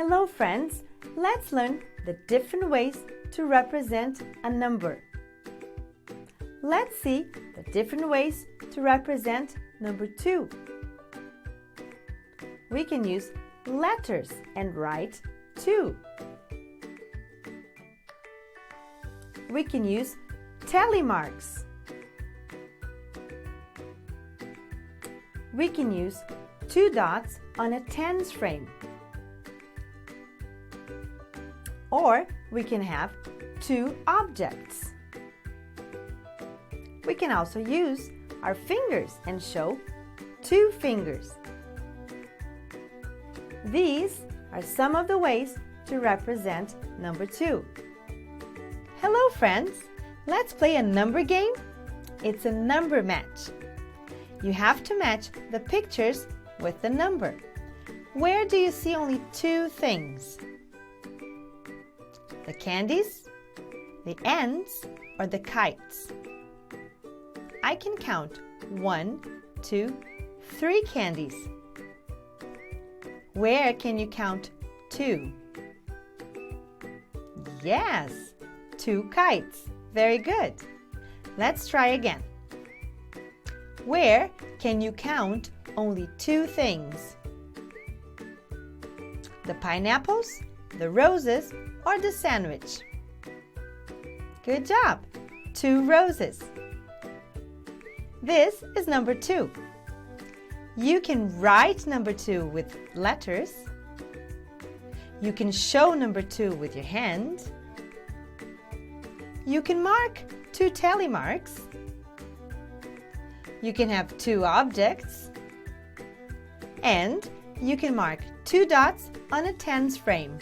Hello friends, let's learn the different ways to represent a number. Let's see the different ways to represent number 2. We can use letters and write 2. We can use tally marks. We can use 2 dots on a tens frame. Or we can have 2 objects. We can also use our fingers and show 2 fingers. These are some of the ways to represent number 2. Hello friends! Let's play a number game. It's a number match. You have to match the pictures with the number. Where do you see only 2 things? The candies, the ants, or the kites? I can count 1, 2, 3 candies. Where can you count 2? Yes, 2 kites. Very good. Let's try again. Where can you count only 2 things? The pineapples, the roses, or the sandwich? Good job! 2 roses. This is number 2. You can write number 2 with letters. You can show number 2 with your hand. You can mark 2 tally marks. You can have 2 objects. And you can mark 2 dots on a tens frame.